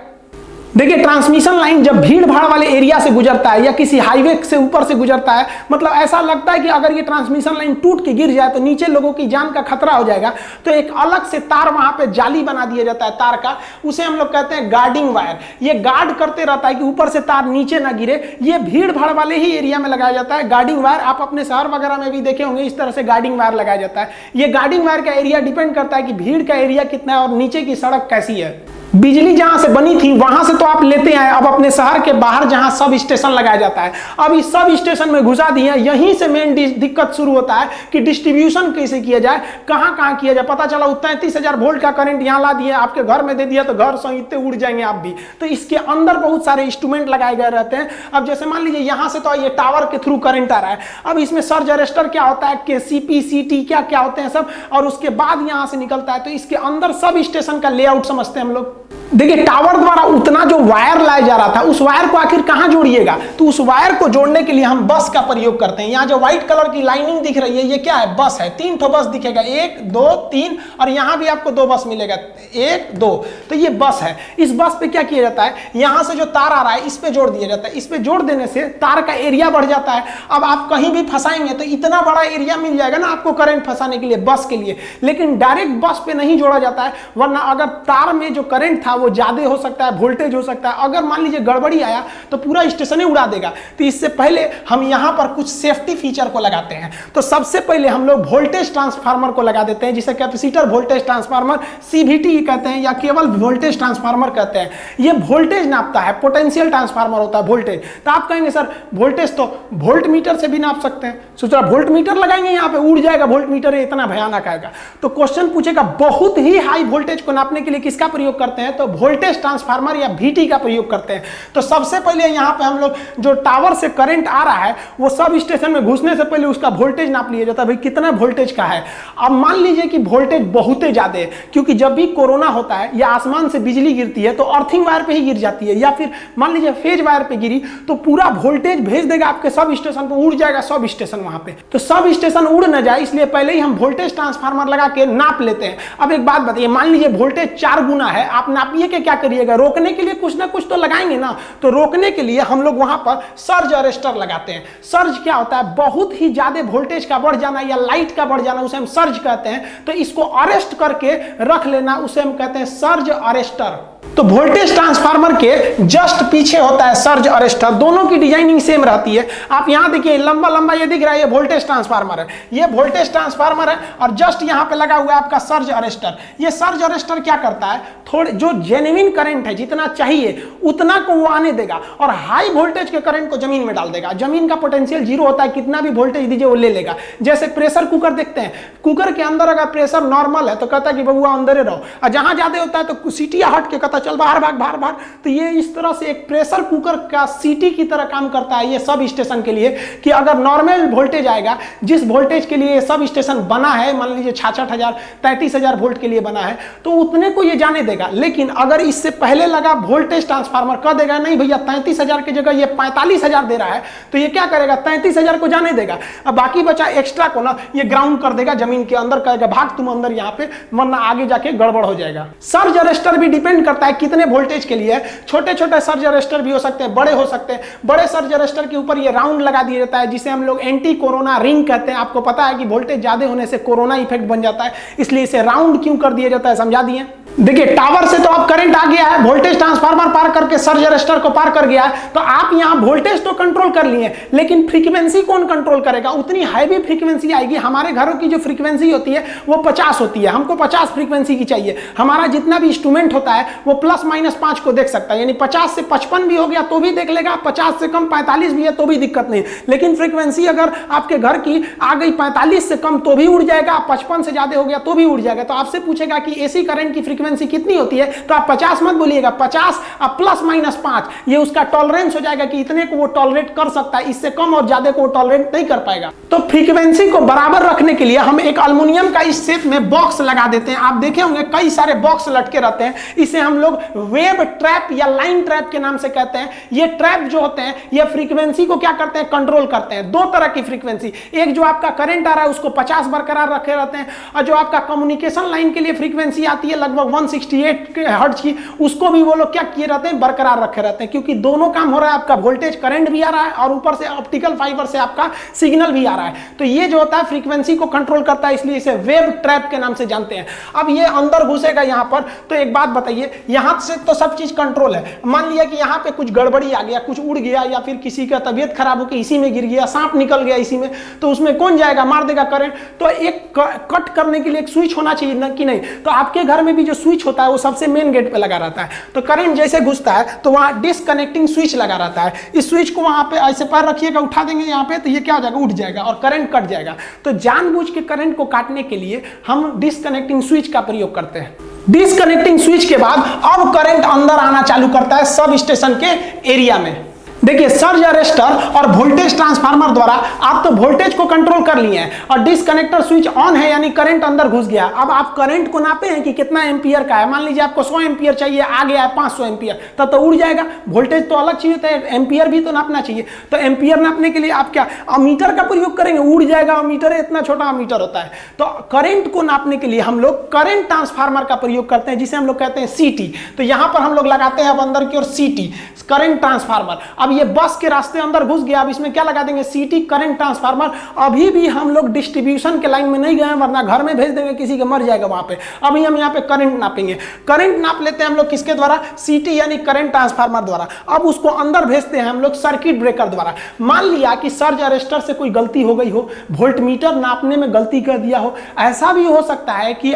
Speaker 1: देखिए ट्रांसमिशन लाइन जब भीड़ भाड़ वाले एरिया से गुजरता है या किसी हाईवे से ऊपर से गुजरता है, मतलब ऐसा लगता है कि अगर ये ट्रांसमिशन लाइन टूट के गिर जाए तो नीचे लोगों की जान का खतरा हो जाएगा, तो एक अलग से तार वहां पे जाली बना दिया जाता है तार का, उसे हम लोग कहते हैं गार्डिंग वायर। ये गार्ड करते रहता है कि ऊपर से तार नीचे ना गिरे। ये भीड़ भाड़ वाले ही एरिया में लगाया जाता है गार्डिंग वायर। आप अपने शहर वगैरह में भी देखे होंगे इस तरह से गार्डिंग वायर लगाया जाता है। ये गार्डिंग वायर का एरिया डिपेंड करता है कि भीड़ का एरिया कितना है और नीचे की सड़क कैसी है। बिजली जहां से बनी थी वहां से तो आप लेते हैं, अब अपने शहर के बाहर जहां सब स्टेशन लगाया जाता है, अब इस सब स्टेशन में घुसा दिए। यहीं से मेन दिक्कत शुरू होता है कि डिस्ट्रीब्यूशन कैसे किया जाए, कहां कहां किया जाए। पता चला 33,000 वोल्ट का करंट यहां ला दिए, आपके घर में दे दिया तो घर सहित उड़ जाएंगे आप भी। तो इसके अंदर बहुत सारे इंस्ट्रूमेंट लगाए गए रहते हैं। अब जैसे मान लीजिए यहां से तो ये टावर के थ्रू करंट आ रहा है, अब इसमें सर्ज अरेस्टर क्या होता है, केसीपी सीटी क्या क्या होते हैं सब, और उसके बाद यहां से निकलता है। तो इसके अंदर सब स्टेशन का लेआउट समझते हैं हम लोग। देखिए टावर द्वारा उतना जो वायर लाया जा रहा था उस वायर को आखिर कहां जोड़िएगा, तो उस वायर को जोड़ने के लिए हम बस का प्रयोग करते हैं। यहाँ जो व्हाइट कलर की लाइनिंग दिख रही है ये क्या है, बस है। 3 ठो बस दिखेगा, 1 2 3, और यहाँ भी आपको 2 बस मिलेगा, 1 2। तो ये बस है। इस बस पे क्या किया जाता है, यहाँ से जो तार आ रहा है इस पे जोड़ दिया जाता है। इस पे जोड़ देने से तार का एरिया बढ़ जाता है। अब आप कहीं भी फंसाएंगे तो इतना बड़ा एरिया मिल जाएगा ना आपको करंट फंसाने के लिए बस के लिए। लेकिन डायरेक्ट बस पे नहीं जोड़ा जाता है, वरना अगर तार में जो करंट था वो ज्यादा हो सकता है, वोल्टेज हो सकता है। अगर मान लीजिए गड़बड़ी आया तो पूरा स्टेशन ही उड़ा देगा। तो इससे पहले हम यहां पर कुछ सेफ्टी फीचर को लगाते हैं। तो सबसे पहले हम लोग वोल्टेज ट्रांसफार्मर को लगा देते हैं, जिसे कैपेसिटर वोल्टेज ट्रांसफार्मर सीवीटी कहते हैं या केवल वोल्टेज ट्रांसफार्मर कहते हैं। ये वोल्टेज नापता है, पोटेंशियल ट्रांसफार्मर होता है वोल्टेज। तो आप कहेंगे सर वोल्टेज तो वोल्ट मीटर से भी नाप सकते हैं, सोचा वोल्ट मीटर लगाएंगे यहाँ पे उड़ जाएगा वोल्ट मीटर, इतना भयानक आएगा। तो क्वेश्चन पूछेगा बहुत ही हाई वोल्टेज को नापने के लिए किसका प्रयोग करते हैं, तो वोल्टेज ट्रांसफार्मर या VT का प्रयोग करते हैं। तो सबसे पहले यहाँ पे हम लोग जो टावर से करंट आ रहा है वो सब स्टेशन में घुसने से पहले उसका वोल्टेज नाप लिया जाता है, भाई कितना वोल्टेज का है। अब मान लीजिए कि वोल्टेज बहुत ही ज्यादा है, क्योंकि जब भी कोरोना होता है या आसमान से बिजली गिरती है तो अर्थिंग वायर पे ही गिर जाती है, या फिर मान लीजिए फेज वायर पे गिरी तो पूरा वोल्टेज भेज देगा आपके सब स्टेशन पे, उड़ जाएगा सब स्टेशन वहां पे। तो सब स्टेशन उड़ न जाए इसलिए पहले ही हम वोल्टेज ट्रांसफार्मर लगा के नाप लेते हैं। अब एक बात बताइए, मान लीजिए वोल्टेज 4 गुना है, आप नापिए के क्या करिएगा, रोकने के लिए कुछ ना कुछ तो लगाएंगे ना। तो रोकने के लिए हम लोग वहां पर सर्ज अरेस्टर लगाते हैं। सर्ज क्या होता है, बहुत ही ज्यादा वोल्टेज का बढ़ जाना या लाइट का बढ़ जाना, उसे हम सर्ज कहते हैं। तो इसको अरेस्ट करके रख लेना, उसे हम कहते हैं सर्ज अरेस्टर। तो वोल्टेज ट्रांसफार्मर के जस्ट पीछे होता है सर्ज अरेस्टर। दोनों की डिजाइनिंग सेम रहती है। आप यहां देखिए लंबा लंबा ये दिख रहा है, ये वोल्टेज ट्रांसफार्मर है, ये वोल्टेज ट्रांसफार्मर है, और जस्ट यहां पे लगा हुआ है आपका सर्ज अरेस्टर। ये सर्ज अरेस्टर क्या करता है, थोड़े जो जेन्युइन करंट है जितना चाहिए उतना को वो आने देगा, और हाई वोल्टेज के करंट को जमीन में डाल देगा। जमीन का पोटेंशियल 0 होता है, कितना भी वोल्टेज दीजिए वो ले लेगा। जैसे प्रेशर कुकर देखते हैं, कुकर के अंदर अगर प्रेशर नॉर्मल है तो कहता है कि बबुआ अंदर ही रहो, और जहां ज्यादा होता है तो सीटी हट के कहता चल बाहर भाग बाहर बाहर। तो ये इस तरह से एक प्रेशर कुकर का सीटी की तरह काम करता है ये सब स्टेशन के लिए, कि अगर नॉर्मल वोल्टेज आएगा, जिस वोल्टेज के लिए सब स्टेशन बना है, मान लीजिए 66,000 33,000 वोल्ट के लिए बना है, तो उतने को ये जाने देगा। लेकिन अगर इससे पहले लगा वोल्टेज ट्रांसफार्मर कह देगा नहीं भैया 33,000 की जगह ये 45,000 दे रहा है, तो ये क्या करेगा, 33,000 को जाने देगा। अब बाकी बचा एक्स्ट्रा को ना ये ग्राउंड कर देगा जमीन के अंदर, कहेगा भाग तुम अंदर यहाँ पे, वरना आगे जाके गड़बड़ हो जाएगा। सर्ज अरेस्टर भी डिपेंड करता है कितने वोल्टेज के लिए। छोटे छोटे सर्ज अरेस्टर भी हो सकते हैं, बड़े हो सकते हैं। बड़े सर्ज अरेस्टर के ऊपर ये राउंड लगा दिया जाता है, जिसे हम लोग एंटी कोरोना रिंग कहते हैं। आपको पता है कि वोल्टेज ज्यादा होने से कोरोना इफेक्ट बन जाता है, इसलिए इसे राउंड क्यों कर दिया जाता है समझा दिए। देखिए टावर से तो अब करंट आ गया है, वोल्टेज ट्रांसफार्मर पार करके सर्ज अरेस्टर को पार कर गया है, तो आप यहां वोल्टेज तो कंट्रोल कर लिए, लेकिन फ्रीक्वेंसी कौन कंट्रोल करेगा। उतनी हैवी फ्रीक्वेंसी आएगी। हमारे घरों की जो फ्रीक्वेंसी होती है वो 50 होती है, हमको 50 फ्रीक्वेंसी की चाहिए। हमारा जितना भी इंस्ट्रूमेंट होता है वो प्लस माइनस 5 को देख सकता है, यानी 50 से 55 भी हो गया तो भी देख लेगा, 50 से कम 45 भी है तो भी दिक्कत नहीं। लेकिन फ्रीक्वेंसी अगर आपके घर की आ गई 45 से कम तो भी उड़ जाएगा, 55 से ज्यादा हो गया तो भी उड़ जाएगा। तो आपसे पूछेगा कि एसी करंट की फ्रीक्वेंसी कितनी होती है, तो आप 50 मत बोलिएगा, 50 अब प्लस माइनस 5 ये उसका टॉलरेंस हो जाएगा कि इतने को वो टॉलरेट कर सकता है, इससे कम और ज्यादा को वो टॉलरेट नहीं कर पाएगा। तो फ्रीक्वेंसी को बराबर रखने के लिए हम एक एल्युमिनियम का इस शेप में बॉक्स लगा देते हैं। आप देखे होंगे कई सारे बॉक्स लटके रहते हैं, इसे हम लोग वेव ट्रैप या लाइन ट्रैप के नाम से कहते हैं। ये ट्रैप जो होते हैं ये फ्रीक्वेंसी को क्या करते हैं, कंट्रोल करते हैं। दो तरह की फ्रीक्वेंसी, एक जो आपका करंट आ रहा है उसको 50 बरकरार रखे रहते हैं, और जो आपका कम्युनिकेशन लाइन के लिए फ्रीक्वेंसी आती है लगभग 168 हर्ट्ज की, उसको भी वो लोग क्या किए रहते हैं, बरकरार रखे रहते हैं। क्योंकि दोनों काम हो रहा है, आपका वोल्टेज करंट भी आ रहा है और ऊपर से ऑप्टिकल फाइबर से आपका सिग्नल भी आ रहा है। तो ये जो होता है फ्रीक्वेंसी को कंट्रोल करता है, इसलिए इसे वेव ट्रैप के नाम से जानते हैं। अब ये अंदर घुसेगा यहां पर, तो एक बात बताइए, यहां से तो सब चीज कंट्रोल है। मान लिया कि यहां पे कुछ गड़बड़ी आ गया, कुछ उड़ गया, या फिर किसी का तबीयत खराब होकर इसी में गिर गया, सांप निकल गया इसी में, तो उसमें कौन जाएगा, मार देगा करंट। तो एक कट करने के लिए एक स्विच होना चाहिए ना, कि नहीं। तो आपके घर में भी जो स्विच होता है वो सबसे मेन गेट पे लगा रहता है। तो करंट जैसे घुसता है तो वहां डिस्कनेक्टिंग स्विच लगा रहता है। इस स्विच को वहां पे ऐसे पैर रखिएगा, उठा देंगे यहाँ पे, तो ये क्या हो जाएगा, उठ जाएगा और करंट कट जाएगा। तो जानबूझ के करंट को काटने के लिए हम डिस्कनेक्टिंग स्विच का प्रयोग करते हैं। डिस्कनेक्टिंग स्विच के बाद अब करंट अंदर आना चालू करता है सब स्टेशन के एरिया में। देखिए, सर्ज अरेस्टर और वोल्टेज ट्रांसफार्मर द्वारा आप तो वोल्टेज को कंट्रोल कर लिए हैं, और डिस्कनेक्टर स्विच ऑन है यानी करंट अंदर घुस गया। अब आप करंट को नापे हैं कि कितना एम्पियर का है। मान लीजिए आपको 100 एम्पियर चाहिए, आ गया है 500 एम्पियर, तब तो उड़ जाएगा। वोल्टेज तो अलग चीज होता है, एम्पियर भी तो नापना चाहिए। तो एम्पियर नापने के लिए आप क्या अमीटर का प्रयोग करेंगे, उड़ जाएगा। अमीटर इतना छोटा अमीटर होता है। तो करंट को नापने के लिए हम लोग करंट ट्रांसफार्मर का प्रयोग करते हैं, जिसे हम लोग कहते हैं सीटी। तो यहां पर हम लोग लगाते हैं अब अंदर की ओर सीटी, करंट ट्रांसफार्मर। अब ये बस के रास्ते अंदर घुस गया, अब इसमें क्या लगा देंगे, सीटी करंट ट्रांसफार्मर। अभी भी हम लोग डिस्ट्रीब्यूशन के लाइन में नहीं गए, वरना घर में भेज देंगे, किसी का मर जाएगा वहां पे। अभी हम यहाँ पे करंट नापेंगे। करंट नाप लेते हैं हम लोग किसके द्वारा, सीटी यानी करंट ट्रांसफार्मर द्वारा। अब उसको अंदर भेजते हैं हम लोग सर्किट ब्रेकर द्वारा। मान लिया कि सर्ज अरेस्टर से कोई गलती हो गई हो, वोल्टमीटर नापने में गलती कर दिया हो। ऐसा भी हो सकता है कि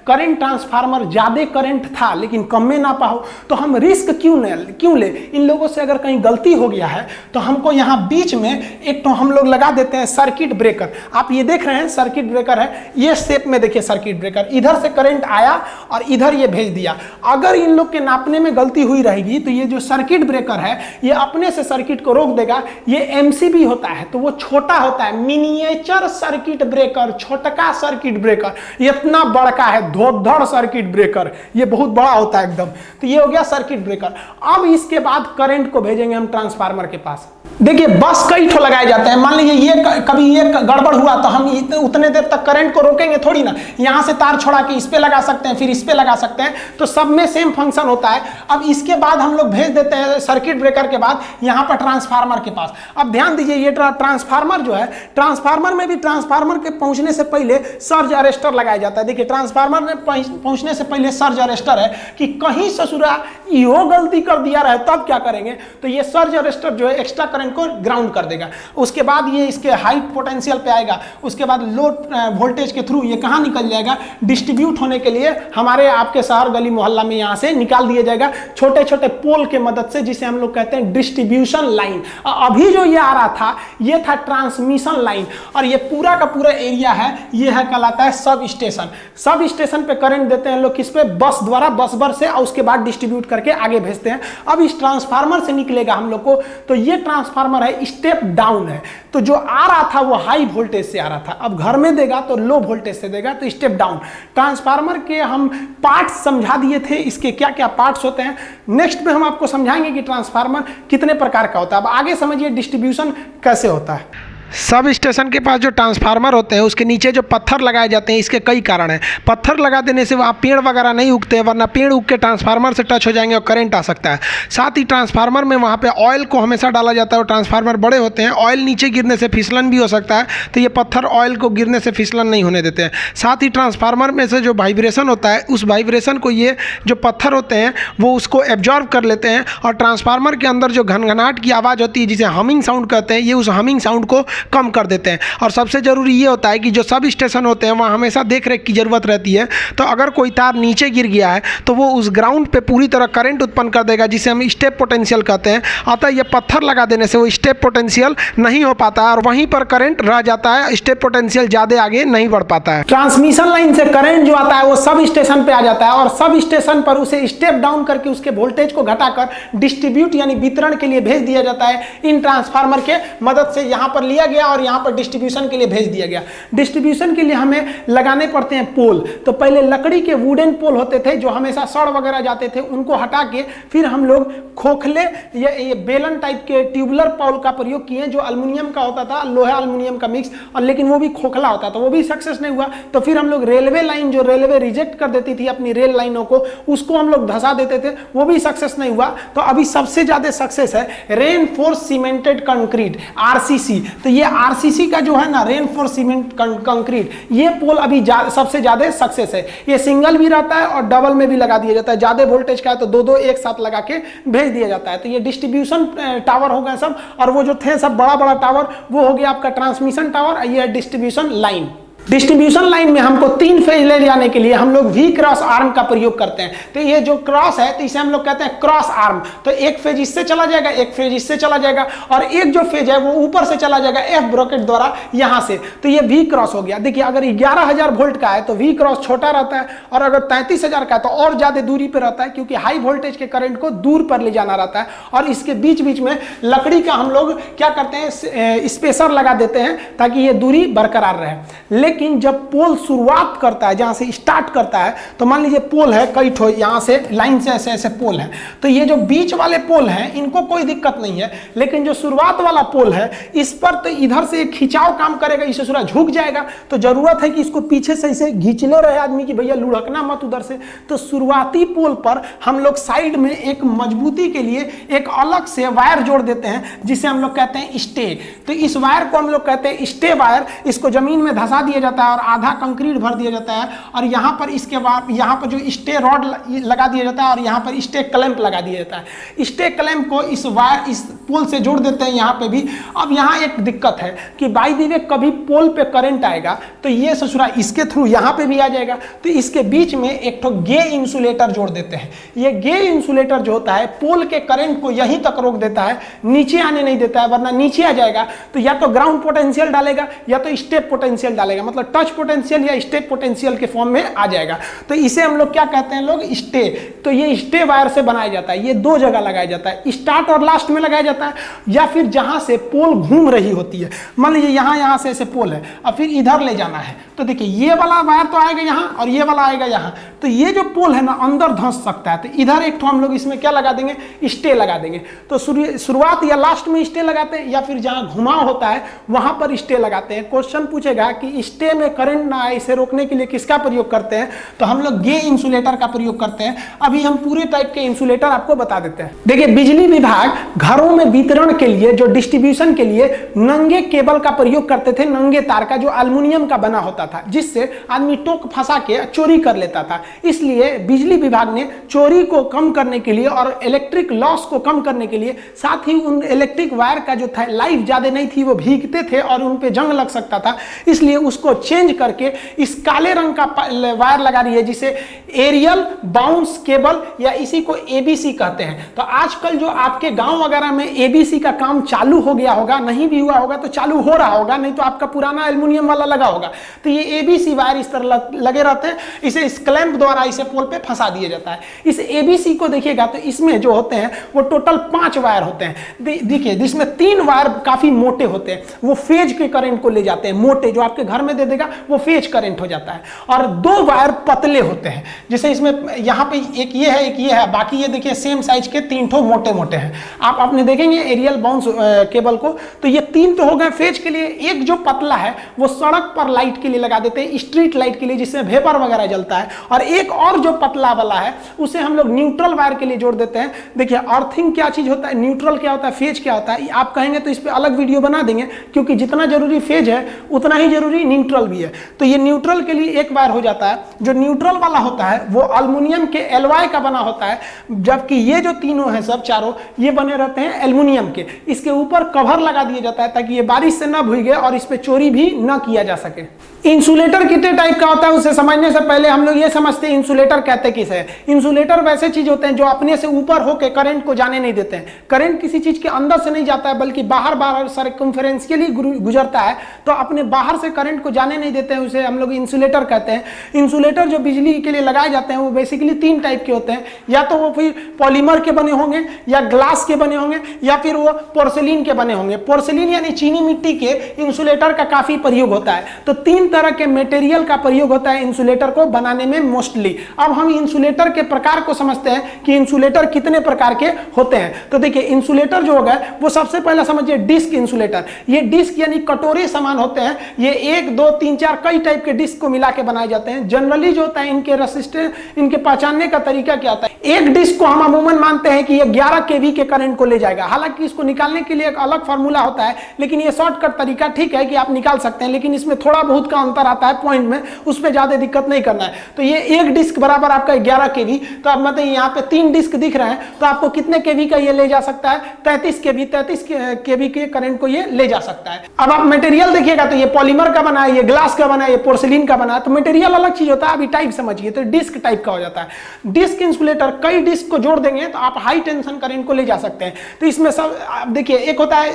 Speaker 1: करंट ट्रांसफार्मर ज्यादा करंट था लेकिन कम में नापा हो। तो हम रिस्क क्यों ले, इन लोगों से अगर कहीं गलती हो गया है तो हमको यहां बीच में एक तो हम लोग लगा देते हैं सर्किट ब्रेकर। आप ये देख रहे हैं सर्किट ब्रेकर है, ये शेप में देखिए सर्किट ब्रेकर। इधर से करंट आया और इधर ये भेज दिया। अगर इन लोग के नापने में गलती हुई रहेगी तो ये जो सर्किट ब्रेकर है ये अपने से सर्किट को रोक देगा। ये एमसीबी होता है तो वो छोटा होता है, मिनिएचर सर्किट ब्रेकर, छोटका सर्किट ब्रेकर। इतना बड़का है धोधड़ सर्किट ब्रेकर, ये बहुत बड़ा होता है एकदम। तो ये हो गया सर्किट ब्रेकर। अब इसके बाद करंट को भेजेंगे हम ट्रांसफार्मर के पास। देखिए, बस कई ठो लगाए जाते हैं। मान लीजिए ये कभी ये गड़बड़ हुआ तो हम उतने देर तक करंट को रोकेंगे थोड़ी ना। यहां से तार छोड़ा के इस पे लगा सकते हैं, फिर इस पे लगा सकते हैं, तो सब में सेम फंक्शन होता है। अब इसके बाद हम लोग भेज देते हैं सर्किट ब्रेकर के बाद यहां पर ट्रांसफार्मर के पास। अब ध्यान दीजिए, ये ट्रांसफार्मर जो है, ट्रांसफार्मर में भी ट्रांसफार्मर के पहुंचने से पहले सर्ज अरेस्टर लगाया जाता है। देखिए, ट्रांसफार्मर में पहुंचने से पहले सर्ज अरेस्टर है कि कहीं ससुरा यो गलती कर दिया रहे तब क्या करेंगे, तो ये सर्ज अरेस्टर जो है एक्स्ट्रा करंट को ग्राउंड कर देगा। उसके बाद ये इसके हाई पोटेंशियल पे आएगा, उसके बाद लो वोल्टेज के थ्रू ये कहां निकल जाएगा, डिस्ट्रीब्यूट होने के लिए हमारे आपके शहर गली मोहल्ला में यहां से निकाल दिया जाएगा छोटे छोटे पोल के मदद से, जिसे हम लोग कहते हैं डिस्ट्रीब्यूशन लाइन। अभी जो ये आ रहा था ये था ट्रांसमिशन लाइन, और ये पूरा का पूरा एरिया है ये है कहलाता है सब स्टेशन। सब स्टेशन पे करंट देते हैं लोग किस पे, बस द्वारा, बस भर से, और उसके बाद डिस्ट्रीब्यूट करके आगे भेजते हैं। अब इस ट्रांसफार्मर से निकलेगा हम लोग को, तो ये ट्रांसफार्मर है स्टेप डाउन है। तो जो आ रहा था वो हाई वोल्टेज से आ रहा था, अब घर में देगा तो लो वोल्टेज से देगा, तो स्टेप डाउन। ट्रांसफार्मर के हम पार्ट्स समझा दिए थे, इसके क्या क्या पार्ट्स होते हैं। नेक्स्ट में हम आपको समझाएंगे कि ट्रांसफार्मर कितने प्रकार का होता है। अब आगे समझिए डिस्ट्रीब्यूशन कैसे होता है। सब स्टेशन के पास जो ट्रांसफार्मर होते हैं उसके नीचे जो पत्थर लगाए जाते हैं, इसके कई कारण हैं। पत्थर लगा देने से वहाँ पेड़ वगैरह नहीं उगते हैं, वरना पेड़ उग के ट्रांसफार्मर से टच हो जाएंगे और करंट आ सकता है। साथ ही ट्रांसफार्मर में वहाँ पे ऑयल को हमेशा डाला जाता है, और ट्रांसफार्मर बड़े होते हैं, ऑयल नीचे गिरने से फिसलन भी हो सकता है, तो ये पत्थर ऑयल को गिरने से फिसलन नहीं होने देते हैं। साथ ही ट्रांसफार्मर में से जो वाइब्रेशन होता है, उस वाइब्रेशन को ये जो पत्थर होते हैं वो उसको एब्जॉर्व कर लेते हैं, और ट्रांसफार्मर के अंदर जो घनघनाट की आवाज़ होती है जिसे हमिंग साउंड कहते हैं, ये उस हमिंग साउंड को कम कर देते हैं। और सबसे ज़रूरी ये होता है कि जो सब स्टेशन होते हैं वहाँ हमेशा देख रेख की ज़रूरत रहती है। तो अगर कोई तार नीचे गिर गया है तो वो उस ग्राउंड पे पूरी तरह करंट उत्पन्न कर देगा, जिसे हम स्टेप पोटेंशियल कहते हैं। अतः ये पत्थर लगा देने से वो स्टेप पोटेंशियल नहीं हो पाता है और वहीं पर करंट रह जाता है, स्टेप पोटेंशियल ज़्यादा आगे नहीं बढ़ पाता है। ट्रांसमिशन लाइन से करंट जो आता है वो सब स्टेशन पे आ जाता है और सब स्टेशन पर उसे स्टेप डाउन करके उसके वोल्टेज को घटाकर डिस्ट्रीब्यूट यानी वितरण के लिए भेज दिया जाता है। इन ट्रांसफार्मर के मदद से यहाँ पर लिया गया और यहाँ पर डिस्ट्रीब्यूशन के लिए भेज दिया गया। डिस्ट्रीब्यूशन के लिए हमें लगाने पड़ते हैं पोल। तो पहले लकड़ी के वुडन पोल होते थे जो हमेशा सड़ वगैरह जाते थे, उनको हटा के फिर हम लोग खोखले या ये बेलन टाइप के ट्यूबुलर पोल का प्रयोग किए जो एल्युमिनियम का होता था, लोहा एल्युमिनियम का मिक्स, और लेकिन वो भी खोखला होता था, वो भी सक्सेस नहीं हुआ। तो फिर हम लोग रेलवे लाइन, जो रेलवे रिजेक्ट कर देती थी अपनी रेल लाइनों को, उसको हम लोग धंसा देते थे, वो भी सक्सेस नहीं हुआ। तो अभी सबसे ज्यादा सक्सेस है रेनफोर्स सीमेंटेड कंक्रीट, आरसीसी। तो ये आरसीसी का जो है ना, रेनफोर्स सीमेंट कंक्रीट, ये पोल अभी सबसे ज्यादा सक्सेस है। ये सिंगल भी रहता है और डबल में भी लगा दिया जाता है। ज्यादा वोल्टेज का है तो दो दो एक साथ लगा के भेज दिया जाता है। तो ये डिस्ट्रीब्यूशन टावर हो गए सब, और वो जो थे सब बड़ा बड़ा टावर, वो हो गया आपका ट्रांसमिशन टावर। ये डिस्ट्रीब्यूशन लाइन। डिस्ट्रीब्यूशन लाइन में हमको 3 फेज ले जाने के लिए हम लोग वी क्रॉस आर्म का प्रयोग करते हैं। तो ये जो क्रॉस है तो इसे हम लोग कहते हैं क्रॉस आर्म। तो एक फेज इससे चला जाएगा, एक फेज इससे चला जाएगा, और एक जो फेज है वो ऊपर से चला जाएगा एफ ब्रैकेट द्वारा यहां से। तो ये वी क्रॉस हो गया। देखिए अगर 11,000 वोल्ट का है तो वी क्रॉस छोटा रहता है, और अगर 33,000 का है तो और ज्यादा दूरी पर रहता है, क्योंकि हाई वोल्टेज के करंट को दूर पर ले जाना रहता है। और इसके बीच बीच में लकड़ी का हम लोग क्या करते हैं, स्पेसर लगा देते हैं ताकि ये दूरी बरकरार रहे। लेकिन जब पोल शुरुआत करता है, जहां से स्टार्ट करता है, तो मान लीजिए पोल है कई ठो, यहां से लाइन से ऐसे ऐसे पोल है, तो ये जो बीच वाले पोल हैं इनको कोई दिक्कत नहीं है। लेकिन जो शुरुआत वाला पोल है इस पर तो इधर से एक खिंचाव काम करेगा, इसे थोड़ा झुक जाएगा। तो जरूरत है कि इसको पीछे से इसे घींचले रहे आदमी की भैया लुढ़कना मत उधर से। तो शुरुआती पोल पर हम लोग साइड में एक मजबूती के लिए एक अलग से वायर जोड़ देते हैं, जिसे हम लोग कहते हैं स्टे। तो इस वायर को हम लोग कहते हैं स्टे वायर। इसको जमीन में धंसा दिया जाता है और आधा कंक्रीट भर दिया जाता है, और यहाँ पर इसके बाद यहाँ पर जो स्टे रॉड लगा दिया जाता है और यहाँ पर स्टे क्लैंप लगा दिया जाता है। स्टे क्लैंप को इस वायर, इस पोल से जोड़ देते हैं यहाँ पे भी। अब यहाँ एक दिक्कत है कि बाय द वे कभी पोल पे करंट आएगा तो ये ससुरा इसके थ्रू यहाँ पे भी आ जाएगा। तो इसके बीच में एक तो गे इंसुलेटर जोड़ देते हैं। ये गे इंसुलेटर जो होता है पोल के करंट को यहीं तक रोक देता है, नीचे आने नहीं देता है, वरना नीचे आ जाएगा तो या तो ग्राउंड पोटेंशियल डालेगा या तो स्टेप पोटेंशियल डालेगा, मतलब टच पोटेंशियल या स्टेप पोटेंशियल के फॉर्म में आ जाएगा। तो इसे हम लोग क्या कहते हैं लोग, स्टे। तो ये स्टे वायर से बनाया जाता है। ये 2 जगह लगाया जाता है, स्टार्ट और लास्ट में लगाया जाता है, या फिर जहां से पोल घूम रही होती है। मान लीजिए यहां से ऐसे पोल है और फिर इधर ले जाना है, तो देखिए ये वाला वायर तो आएगा यहां और ये वाला आएगा यहां। तो ये जो पोल है ना अंदर धंस सकता है, तो इधर एक तो हम लोग इसमें क्या लगा देंगे, स्टे लगा देंगे। तो शुरुआत या लास्ट में स्टे लगाते हैं, या फिर जहां घुमाव होता है वहां पर स्टे लगाते हैं। क्वेश्चन पूछेगा कि स्टे में करंट ना आए, इसे रोकने के लिए किसका प्रयोग करते हैं, तो हम लोग गे इंसुलेटर का प्रयोग करते हैं। अभी हम पूरे टाइप के इंसुलेटर आपको बता देते हैं। देखिए बिजली विभाग घरों में वितरण के लिए, जो डिस्ट्रीब्यूशन के लिए नंगे केबल का प्रयोग करते थे, नंगे तार का, जो एल्युमिनियम का बना होता था, जिससे आदमी टोक फंसा के चोरी कर लेता था। इसलिए बिजली विभाग ने चोरी को कम करने के लिए और इलेक्ट्रिक लॉस को कम करने के लिए, साथ ही उन इलेक्ट्रिक वायर का जो था लाइफ ज्यादा नहीं थी, वो भीगते थे और उन पे जंग लग सकता था, इसलिए उसको चेंज करके इस काले रंग का वायर लगा रही है, जिसे एरियल बाउंस केबल या इसी को एबीसी कहते हैं। तो आजकल जो आपके गांव वगैरह में एबीसी का काम चालू हो गया होगा, नहीं भी हुआ होगा तो चालू हो रहा होगा, नहीं तो आपका पुराना एल्युमिनियम वाला लगा होगा। तो ये एबीसी वायर इस तरह लगे रहते हैं, इसे इस क्लैंप द्वारा इसे पोल पे फंसा दिया जाता है। इस एबीसी को देखिएगा तो इसमें जो होते हैं वो टोटल 5 वायर होते हैं। देखिए जिसमें 3 वायर काफी मोटे होते हैं, वो फेज के करंट को ले जाते हैं, मोटे जो आपके घर में दे देगा वो फेज करंट हो जाता है, और 2 वायर पतले होते हैं। जैसे इसमें यहाँ पे एक ये है, एक ये है, बाकी ये देखिए सेम साइज के 3 ठो मोटे मोटे हैं। आप अपने देखेंगे एरियल बाउंस केबल को, तो ये 3 तो हो गए फेज के लिए। एक जो पतला है वो सड़क पर लाइट के लिए लगा देते हैं, स्ट्रीट लाइट के लिए, जिससे वेपर वगैरह जलता है, और एक और जो पतला वाला है उसे हम लोग न्यूट्रल वायर के लिए जोड़ देते हैं। देखिए अर्थिंग क्या चीज होता है, न्यूट्रल क्या होता है, फेज क्या होता है, आप कहेंगे तो इस पर अलग वीडियो बना देंगे, क्योंकि जितना जरूरी फेज है उतना ही जरूरी न्यूट्रल भी है। तो ये न्यूट्रल के लिए एक वायर हो जाता है। जो न्यूट्रल वाला होता है वो एल्युमिनियम के एलॉय का बना होता है, जबकि ये जो तीनों हैं सब चारों ये बने रहते हैं एल्युमिनियम के। इसके ऊपर कवर लगा दिया जाता है ताकि ये बारिश से न भीगे और इस पे चोरी भी न किया जा सके। इंसुलेटर कितने टाइप का होता है उसे समझने से पहले हम लोग ये समझते हैं इंसुलेटर कहते किसे है। इंसुलेटर वैसे चीज होते हैं जो अपने से ऊपर होकर करंट को जाने नहीं देते हैं। करंट किसी चीज के अंदर से नहीं जाता है बल्कि बाहर सर्कमफेरेंशियली गुजरता है, तो अपने बाहर से करंट को जाने नहीं देते हैं, उसे हम लोग इंसुलेटर कहते हैं। इंसुलेटर जो बिजली के लिए लगाए जाते हैं वो बेसिकली 3 टाइप के होते हैं, या तो वो फिर पॉलीमर के बने होंगे, या ग्लास के बने होंगे, या फिर वो पोर्सिलीन के बने होंगे। पोर्सिलीन यानी चीनी मिट्टी के इंसुलेटर का काफी प्रयोग होता है। तो 3 तरह के मटेरियल का प्रयोग होता है इंसुलेटर को बनाने में मोस्टली। अब हम इंसुलेटर के प्रकार को समझते हैं कि इंसुलेटर कितने प्रकार के होते हैं। तो देखिए इंसुलेटर जो होगा वो सबसे पहले समझिए डिस्क इंसुलेटर। ये डिस्क यानी कटोरे समान होते हैं। ये 1 2 3 4 कई टाइप के डिस्क को मिला के बनाए जाते हैं। जनरली जो होता है इनके रेसिस्टेंस, इनके पहचानने का तरीका क्या होता है, एक डिस्क को हम अमूमन मानते हैं कि ये 11 केवी के करंट को ले जाएगा। हालांकि इसको निकालने के लिए एक अलग फार्मूला होता है, लेकिन ये शॉर्टकट तरीका ठीक है कि आप निकाल सकते हैं, लेकिन इसमें थोड़ा बहुत का अंतर आता है पॉइंट में, उस पर ज्यादा दिक्कत नहीं करना है। तो ये एक डिस्क बराबर आपका 11 केवी। तो अब मतलब यहाँ पे 3 डिस्क दिख रहे हैं, तो आपको कितने केवी का ये ले जा सकता है, 33 केवी। 33 केवी के करंट को ये ले जा सकता है। अब आप मटेरियल देखिएगा तो ये पॉलीमर का बना है, ये ग्लास का बना है, ये पोर्सिलीन का बना है। तो मटेरियल अलग चीज होता है, अभी टाइप समझिए। तो डिस्क टाइप का हो जाता है। डिस्क इंसुलेटर कई डिस्क को जोड़ देंगे तो आप हाई टेंशन करंट को ले जा सकते हैं। तो इसमें सब देखिए, एक होता है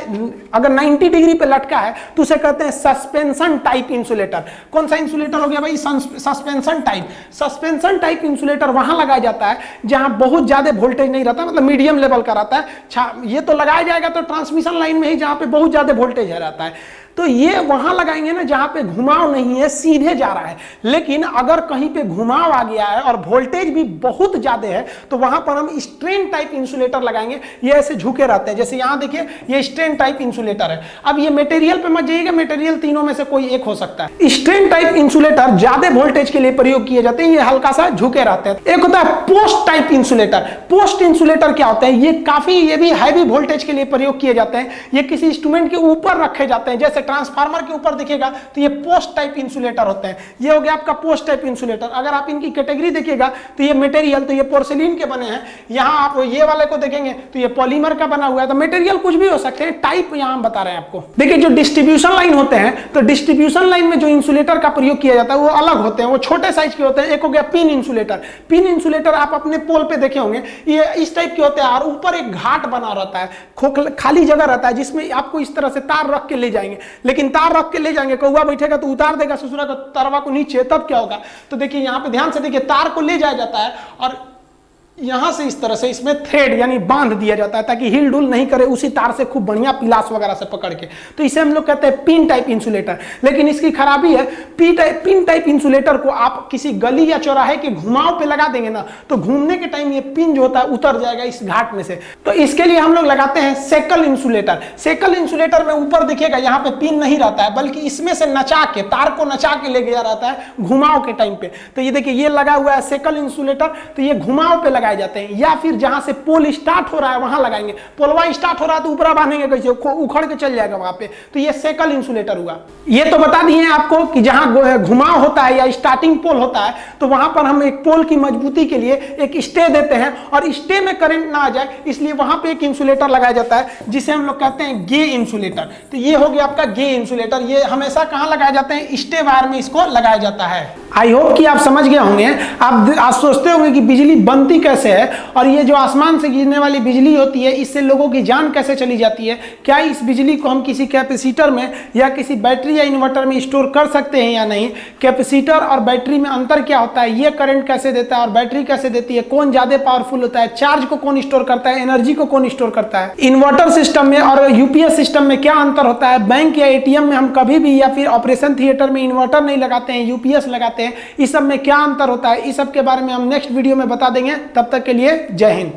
Speaker 1: अगर 90 डिग्री पे लटका है तो उसे कहते हैं सस्पेंशन टाइप इंसुलेटर। कौन सा इंसुलेटर हो गया भाई, suspension type. Suspension type insulator वहां लगाया जाता है जहां बहुत ज्यादा वोल्टेज नहीं रहता, मतलब मीडियम लेवल का रहता है। ये तो लगाया जाएगा तो ट्रांसमिशन लाइन में ही जहां पे बहुत ज्यादा वोल्टेज रहता है। तो ये वहां लगाएंगे ना जहां पे घुमाव नहीं है, सीधे जा रहा है। लेकिन अगर कहीं पे घुमाव आ गया है और वोल्टेज भी बहुत ज्यादा है तो वहां पर हम स्ट्रेन टाइप इंसुलेटर लगाएंगे। ये ऐसे झुके रहते हैं, जैसे यहां देखिए ये स्ट्रेन टाइप इंसुलेटर है। अब ये मटेरियल पे मत जाइएगा, मटेरियल तीनों में से कोई एक हो सकता है। स्ट्रेन टाइप इंसुलेटर ज्यादा वोल्टेज के लिए प्रयोग किए जाते हैं, ये हल्का सा झुके रहते हैं। एक होता है post type insulator. Post insulator क्या होता है, ये भी हैवी वोल्टेज के लिए प्रयोग किए जाते हैं। ये किसी इंस्ट्रूमेंट के ऊपर रखे जाते हैं, जैसे ट्रांसफार्मर के ऊपर दिखेगा तो ये पोस्ट टाइप इंसुलेटर होते हैं। ये हो गया आपका पोस्ट टाइप इंसुलेटर। अगर आप इनकी कैटेगरी देखिएगा तो ये मटेरियल, तो ये पोर्सिलीन के बने हैं। यहां आप ये वाले को देखेंगे तो ये पॉलीमर का बना हुआ है। तो मटेरियल कुछ भी हो सकते हैं, टाइप यहां हम बता रहे हैं आपको। देखिए जो डिस्ट्रीब्यूशन लाइन होते हैं, तो डिस्ट्रीब्यूशन लाइन में जो इंसुलेटर का प्रयोग किया जाता है वो अलग होते हैं, वो छोटे साइज के होते हैं। एक हो गया पिन इंसुलेटर। पिन इंसुलेटर आप अपने पोल पे देखे होंगे, ये इस टाइप के होते हैं और ऊपर एक घाट बना रहता है, खाली जगह रहता है जिसमें आपको इस तरह से तार रख के ले जाएंगे। लेकिन तार रख के ले जाएंगे, कौवा बैठेगा तो उतार देगा ससुरा का तरवा को नीचे, तब क्या होगा। तो देखिए यहाँ पे ध्यान से देखिए, तार को ले जाया जाता है और यहां से इस तरह से इसमें थ्रेड यानी बांध दिया जाता है ताकि हिल डुल नहीं करे, उसी तार से खूब बढ़िया पिलास वगैरह से पकड़ के। तो इसे हम लोग कहते हैं पिन टाइप इंसुलेटर। लेकिन इसकी खराबी है, पिन टाइप इंसुलेटर को आप किसी गली या चौराहे के घुमाव पे लगा देंगे ना, तो घूमने के टाइम ये पिन जो होता है उतर जाएगा इस घाट में से। तो इसके लिए हम लोग लगाते हैं सेकल इंसुलेटर। सेकल इंसुलेटर में ऊपर देखिएगा यहाँ पे पिन नहीं रहता है, बल्कि इसमें से नचा के, तार को नचा के ले गया रहता है घुमाव के टाइम पे। तो ये देखिए ये लगा हुआ है सेकल इंसुलेटर। तो ये घुमाव पे लगाए जाते हैं, या फिर जहां से पोल स्टार्ट हो रहा है वहां लगाएंगे। पोलवा स्टार्ट हो रहा है तो ऊपरा बांधेंगे कैसे, उखड़ के चल जाएगा वहां पे। तो ये सेकल इंसुलेटर हुआ। ये तो बता दिए आपको कि जहां घुमाव होता है या स्टार्टिंग पोल होता है तो वहां पर हम एक पोल की मजबूती के लिए एक स्टे देते हैं, और स्टे में करंट ना आ जाए इसलिए वहां पे एक इंसुलेटर लगाया जाता है जिसे हम लोग कहते हैं गे इंसुलेटर। तो ये हो गया आपका गे इंसुलेटर। ये हमेशा कहां लगाए जाते हैं, स्टे वायर में इसको लगाया जाता है। आई होप कि आप समझ गए होंगे। आप आज सोचते होंगे कि बिजली बनती कैसे है, और ये जो आसमान से गिरने वाली बिजली होती है इससे लोगों की जान कैसे चली जाती है, क्या इस बिजली को हम किसी कैपेसिटर में या किसी बैटरी या इन्वर्टर में स्टोर कर सकते हैं या नहीं, कैपेसिटर और बैटरी में अंतर क्या होता है, ये करंट कैसे देता है और बैटरी कैसे देती है, कौन ज्यादा पावरफुल होता है, चार्ज को कौन स्टोर करता है, एनर्जी को कौन स्टोर करता है, इन्वर्टर सिस्टम में और यूपीएस सिस्टम में क्या अंतर होता है, बैंक या एटीएम में हम कभी भी या फिर ऑपरेशन थिएटर में इन्वर्टर नहीं लगाते हैं, यूपीएस लगाते हैं, इस सब में क्या अंतर होता है, इस सब के बारे में हम नेक्स्ट वीडियो में बता देंगे। तब तक के लिए जय हिंद।